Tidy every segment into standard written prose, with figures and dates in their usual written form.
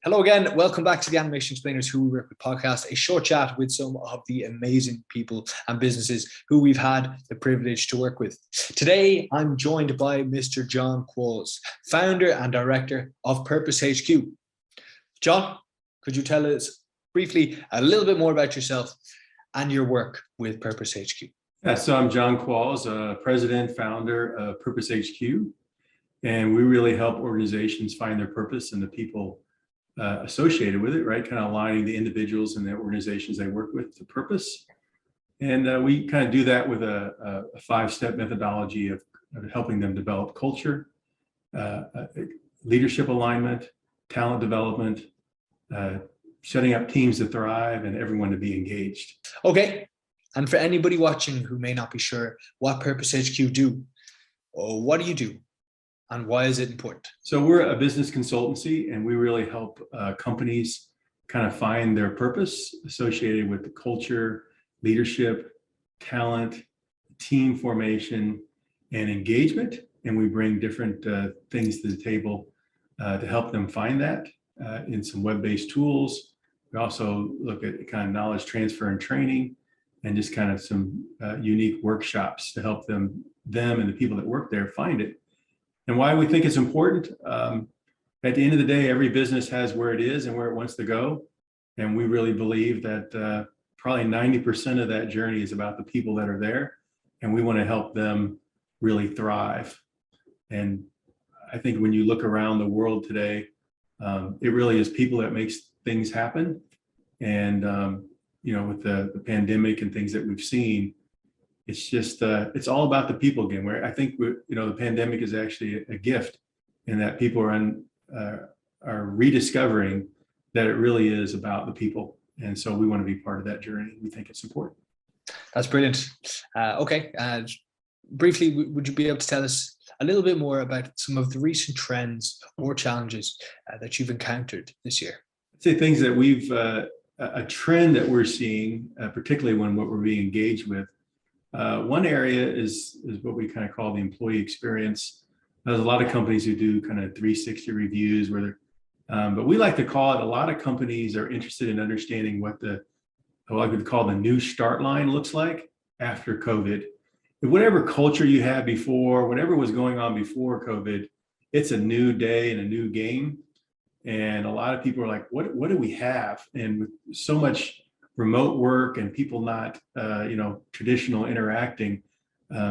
Hello again. Welcome back to the Animation Explainers Who We Work With podcast, a short chat with some of the amazing people and businesses who we've had the privilege to work with. Today, I'm joined by Mr. John Qualls, founder and director of Purpose HQ. John, could you tell us briefly a little bit more about yourself and your work with Purpose HQ? Yeah, so I'm John Qualls, president, founder of Purpose HQ, and we really help organizations find their purpose and the people associated with it, right? Kind of aligning the individuals and the organizations they work with to purpose. And we kind of do that with a 5-step methodology of helping them develop culture, leadership alignment, talent development, setting up teams to thrive and everyone to be engaged. Okay. And for anybody watching who may not be sure what Purpose HQ do, what do you do and why is it important? So we're a business consultancy and we really help companies kind of find their purpose associated with the culture, leadership, talent, team formation, and engagement. And we bring different things to the table to help them find that in some web-based tools. We also look at kind of knowledge transfer and training, and just kind of some unique workshops to help them and the people that work there find it. And why we think it's important, at the end of the day, every business has where it is and where it wants to go. And we really believe that probably 90% of that journey is about the people that are there. And we want to help them really thrive. And I think when you look around the world today, it really is people that makes things happen. And with the pandemic and things that we've seen, it's just it's all about the people again. Where I think the pandemic is actually a gift, in that people are rediscovering that it really is about the people, and so we want to be part of that journey. We think it's important. That's brilliant. Okay, briefly, would you be able to tell us a little bit more about some of the recent trends or challenges that you've encountered this year? I'd say things that we've a trend that we're seeing, particularly when what we're being engaged with. One area is what we kind of call the employee experience. There's a lot of companies who do kind of 360 reviews but we like to call it, a lot of companies are interested in understanding what I would call the new start line looks like after COVID. Whatever culture you had before, whatever was going on before COVID, it's a new day and a new game. And a lot of people are like, what do we have? And with so much remote work and people not, traditional interacting.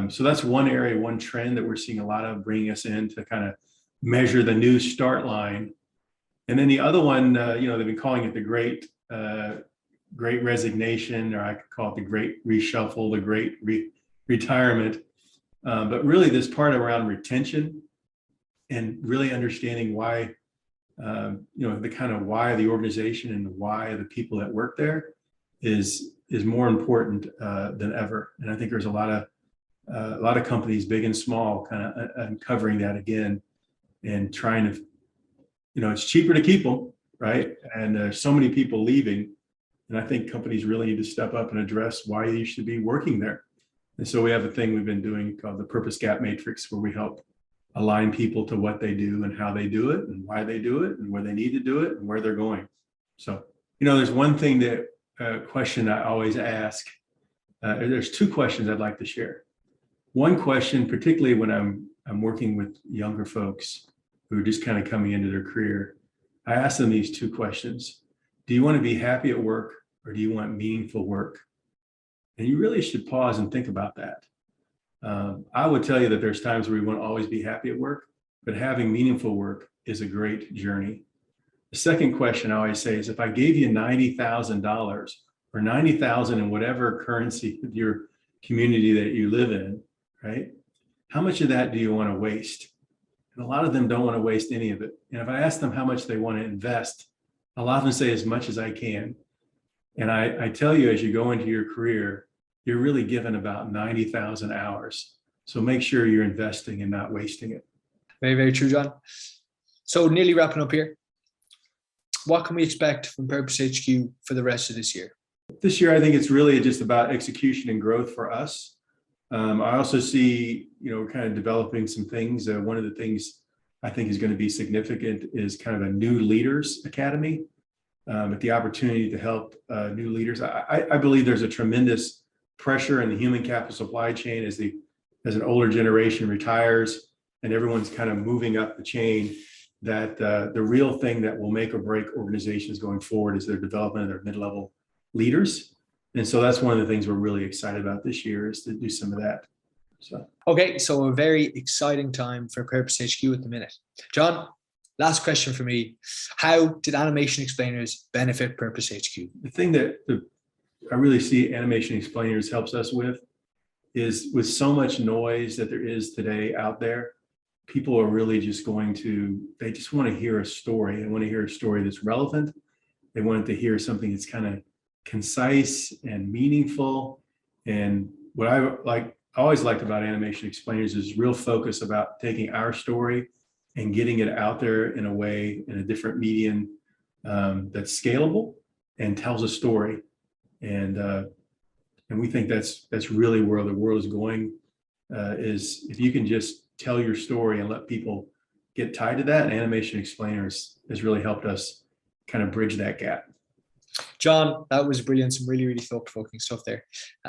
So that's one area, one trend that we're seeing a lot of, bringing us in to kind of measure the new start line. And then the other one, they've been calling it the great resignation, or I could call it the great reshuffle, the great retirement. But really this part around retention and really understanding why, the kind of why of the organization and the why of the people that work there is more important than ever. And I think there's a lot of companies, big and small, kind of uncovering that again and trying to, it's cheaper to keep them, right? And there's so many people leaving. And I think companies really need to step up and address why you should be working there. And so we have a thing we've been doing called the Purpose Gap Matrix, where we help align people to what they do and how they do it and why they do it and where they need to do it and where they're going. So, there's one thing question I always ask. There's two questions I'd like to share. One question, particularly when I'm working with younger folks who are just kind of coming into their career, I ask them these two questions. Do you want to be happy at work, or do you want meaningful work? And you really should pause and think about that. I would tell you that there's times where we won't always be happy at work, but having meaningful work is a great journey. The second question I always say is, if I gave you $90,000 or $90,000 in whatever currency of your community that you live in, right? How much of that do you want to waste? And a lot of them don't want to waste any of it. And if I ask them how much they want to invest, a lot of them say as much as I can. And I tell you, as you go into your career, you're really given about 90,000 hours. So make sure you're investing and not wasting it. Very, very true, John. So nearly wrapping up here. What can we expect from Purpose HQ for the rest of this year? This year, I think it's really just about execution and growth for us. I also see, we're kind of developing some things. One of the things I think is going to be significant is kind of a new leaders academy, at the opportunity to help new leaders. I believe there's a tremendous pressure in the human capital supply chain as an older generation retires and everyone's kind of moving up the chain, that the real thing that will make or break organizations going forward is their development of their mid-level leaders. And so that's one of the things we're really excited about this year, is to do some of that. Okay, so a very exciting time for Purpose HQ at the minute. John, last question for me. How did Animation Explainers benefit Purpose HQ? The thing that I really see Animation Explainers helps us with is, with so much noise that there is today out there, people are really just they just want to hear a story. They want to hear a story that's relevant. They want to hear something that's kind of concise and meaningful. And what I always liked about Animation Explainers is real focus about taking our story and getting it out there in a way, in a different medium, that's scalable and tells a story. And we think that's really where the world is going, is if you can just tell your story and let people get tied to that. And Animation Explainers has really helped us kind of bridge that gap. John, that was brilliant. Some really, really thought-provoking stuff there.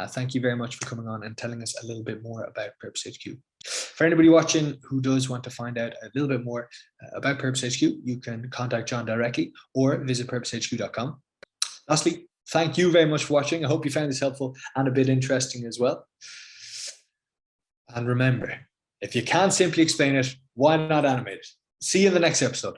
Thank you very much for coming on and telling us a little bit more about Purpose HQ. For anybody watching who does want to find out a little bit more about Purpose HQ, you can contact John directly or visit purposehq.com. Lastly, thank you very much for watching. I hope you found this helpful and a bit interesting as well. And remember, if you can't simply explain it, why not animate it? See you in the next episode.